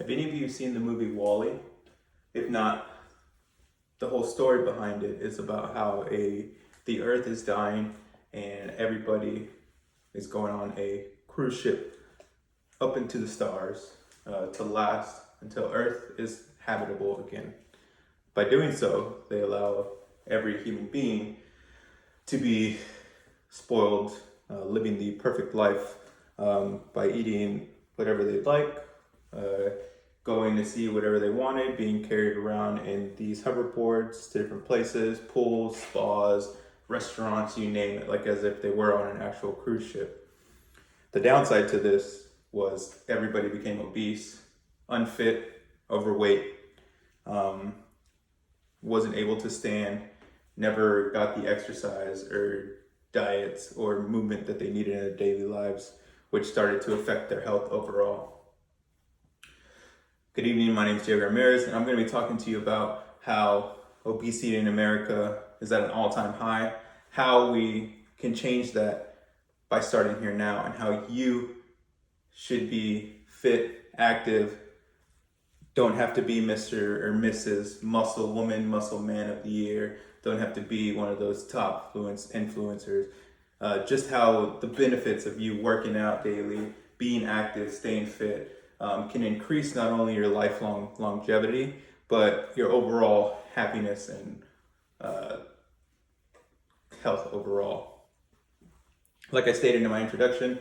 Have any of you seen the movie Wall-E? If not, the whole story behind it is about how the Earth is dying and everybody is going on a cruise ship up into the stars to last until Earth is habitable again. By doing so, they allow every human being to be spoiled, living the perfect life by eating whatever they'd like, going to see whatever they wanted, being carried around in these hoverboards to different places, pools, spas, restaurants, you name it, like as if they were on an actual cruise ship. The downside to this was everybody became obese, unfit, overweight, wasn't able to stand, never got the exercise or diets or movement that they needed in their daily lives, which started to affect their health overall. Good evening, my name is Diego Ramirez, and I'm going to be talking to you about how obesity in America is at an all-time high, how we can change that by starting here now, and how you should be fit, active, don't have to be Mr. or Mrs. Muscle Woman, Muscle Man of the Year, don't have to be one of those top influencers. Just how the benefits of you working out daily, being active, staying fit, can increase not only your lifelong longevity, but your overall happiness and health overall. Like I stated in my introduction,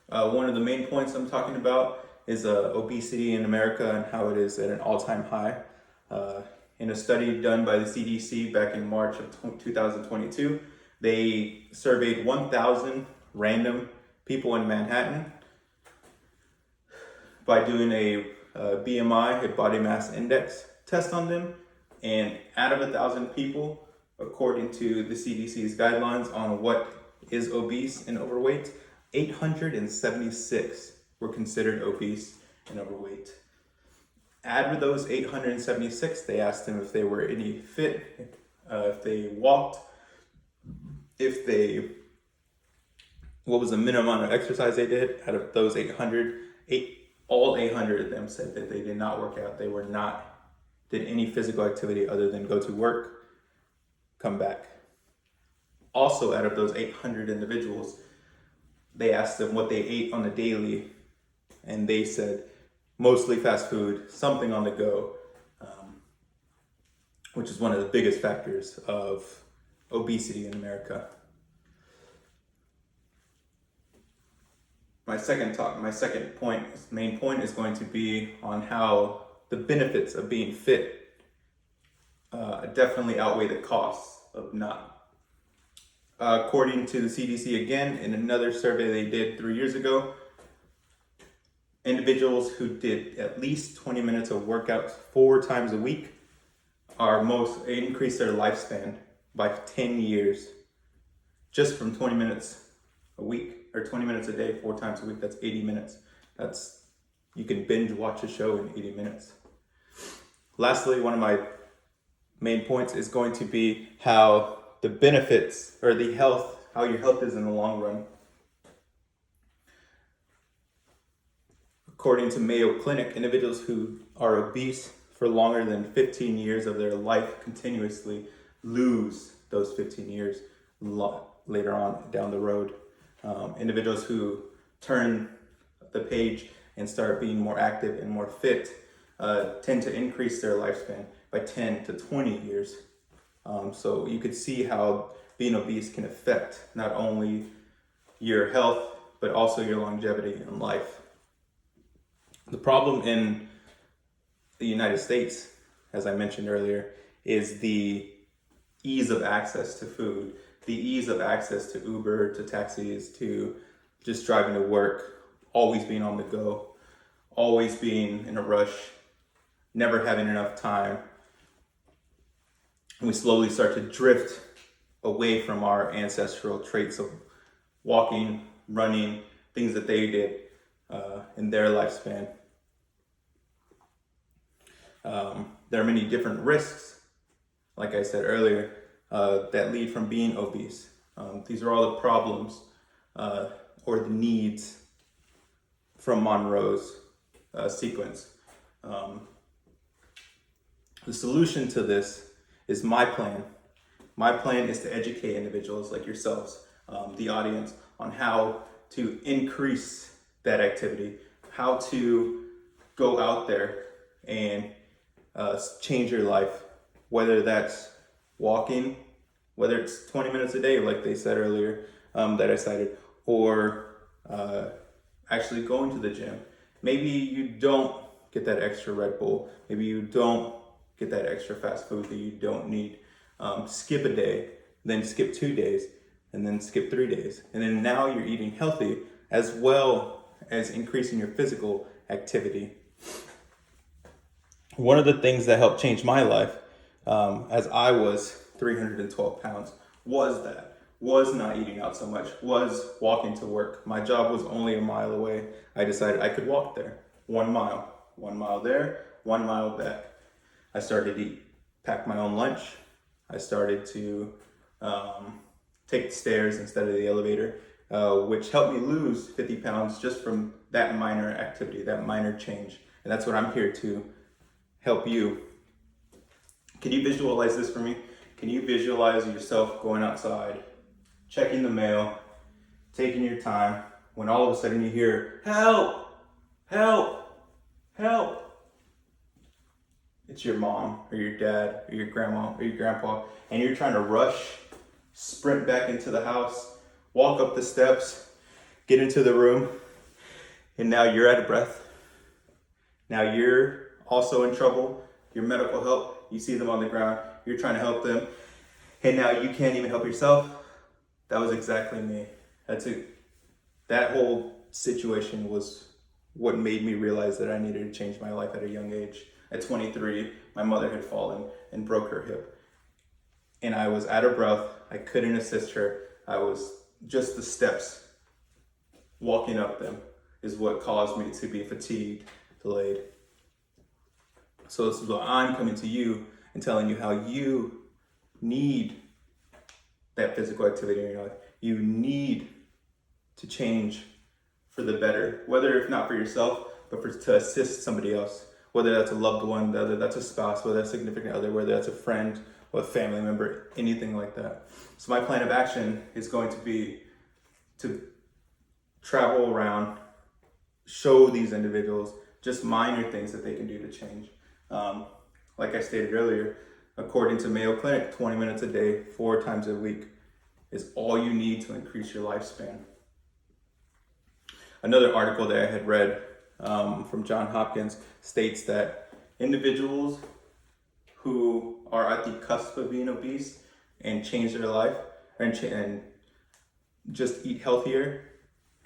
one of the main points I'm talking about is obesity in America and how it is at an all-time high. In a study done by the CDC back in March of 2022, they surveyed 1,000 random people in Manhattan by doing a BMI, a body mass index test on them. And out of 1,000 people, according to the CDC's guidelines on what is obese and overweight, 876 were considered obese and overweight. Out of those 876, they asked them if they were any fit, if they walked, what was the minimum amount of exercise they did. Out of those 800, all 800 of them said that they did not work out. They did any physical activity other than go to work, come back. Also, out of those 800 individuals, they asked them what they ate on a daily, and they said mostly fast food, something on the go, which is one of the biggest factors of obesity in America. My main point is going to be on how the benefits of being fit definitely outweigh the costs of not. According to the CDC again, in another survey they did 3 years ago, individuals who did at least 20 minutes of workouts 4 times a week increased their lifespan by 10 years just from 20 minutes a week, or 20 minutes a day, 4 times a week. That's 80 minutes. You can binge watch a show in 80 minutes. Lastly, one of my main points is going to be how the benefits or how your health is in the long run. According to Mayo Clinic, individuals who are obese for longer than 15 years of their life continuously lose those 15 years later on down the road. Individuals who turn the page and start being more active and more fit tend to increase their lifespan by 10 to 20 years. So you could see how being obese can affect not only your health, but also your longevity in life. The problem in the United States, as I mentioned earlier, is the ease of access to food, the ease of access to Uber, to taxis, to just driving to work, always being on the go, always being in a rush, never having enough time. And we slowly start to drift away from our ancestral traits of walking, running, things that they did in their lifespan. There are many different risks, like I said earlier, that lead from being obese. These are all the problems or the needs from Monroe's sequence. The solution to this is my plan. My plan is to educate individuals like yourselves, the audience, on how to increase that activity, how to go out there and change your life, whether that's walking, whether it's 20 minutes a day, like they said earlier, that I cited, or actually going to the gym. Maybe you don't get that extra Red Bull. Maybe you don't get that extra fast food that you don't need. Skip a day, then skip 2 days, and then skip 3 days. And then now you're eating healthy as well as increasing your physical activity. One of the things that helped change my life as I was 312 pounds was not eating out so much, was walking to work. My job was only a mile away. I decided I could walk there, 1 mile there, 1 mile back. I started to pack my own lunch. I started to take the stairs instead of the elevator, which helped me lose 50 pounds just from that minor activity, that minor change. And that's what I'm here to help you. Can you visualize this for me? Can you visualize yourself going outside, checking the mail, taking your time, when all of a sudden you hear, "Help, help, help." It's your mom or your dad or your grandma or your grandpa, and you're trying to rush, sprint back into the house, walk up the steps, get into the room, and now you're out of breath. Now you're also in trouble. Your medical help, you see them on the ground, you're trying to help them, and now you can't even help yourself. That was exactly me. That whole situation was what made me realize that I needed to change my life at a young age. At 23, my mother had fallen and broke her hip. And I was out of breath. I couldn't assist her. I was just the steps, walking up them is what caused me to be fatigued, delayed. So this is why I'm coming to you and telling you how you need that physical activity in your life. You need to change for the better, whether if not for yourself, but to assist somebody else. Whether that's a loved one, whether that's a spouse, whether that's a significant other, whether that's a friend or a family member, anything like that. So my plan of action is going to be to travel around, show these individuals just minor things that they can do to change. Like I stated earlier, according to Mayo Clinic, 20 minutes a day, 4 times a week is all you need to increase your lifespan. Another article that I had read from Johns Hopkins states that individuals who are at the cusp of being obese and change their life and just eat healthier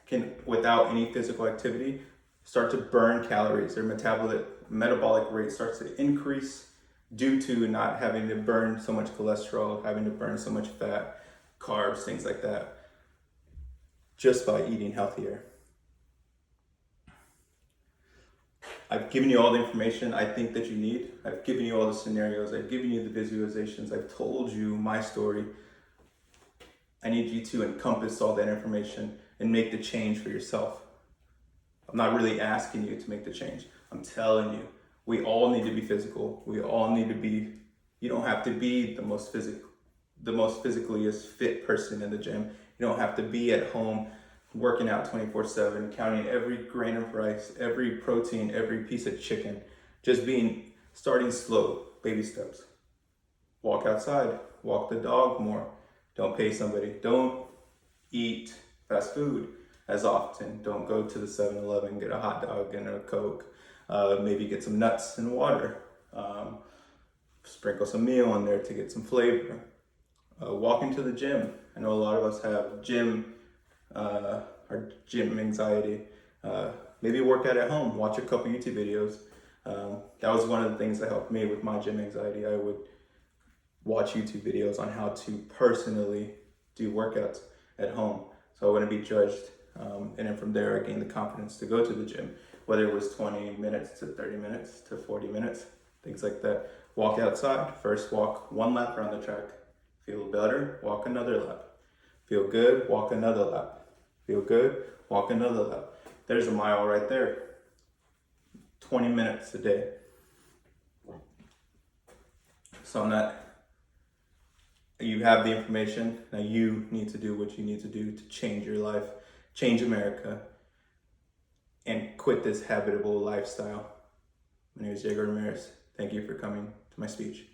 can, without any physical activity, start to burn calories. Their metabolic rate starts to increase due to not having to burn so much cholesterol, having to burn so much fat, carbs, things like that, just by eating healthier. I've given you all the information I think that you need. I've given you all the scenarios. I've given you the visualizations. I've told you my story. I need you to encompass all that information and make the change for yourself. I'm not really asking you to make the change. I'm telling you, we all need to be physical. We all need to be, you don't have to be the most physically fit person in the gym. You don't have to be at home working out 24/7, counting every grain of rice, every protein, every piece of chicken. Just starting slow, baby steps. Walk outside, walk the dog more. Don't pay somebody. Don't eat fast food as often. Don't go to the 7-Eleven, get a hot dog and a Coke. Maybe get some nuts and water. Sprinkle some meal in there to get some flavor. Walking to the gym. I know a lot of us have gym anxiety. Maybe work out at home, watch a couple YouTube videos. That was one of the things that helped me with my gym anxiety. I would watch YouTube videos on how to personally do workouts at home, so I wouldn't be judged. And then from there, I gained the confidence to go to the gym, whether it was 20 minutes to 30 minutes to 40 minutes, things like that. Walk outside, first walk 1 lap around the track. Feel better, walk another lap. Feel good, walk another lap. Feel good, walk another lap. There's a mile right there. 20 minutes a day. So you have the information. Now you need to do what you need to do to change your life, change America, and quit this habitable lifestyle. My name is Diego Ramirez. Thank you for coming to my speech.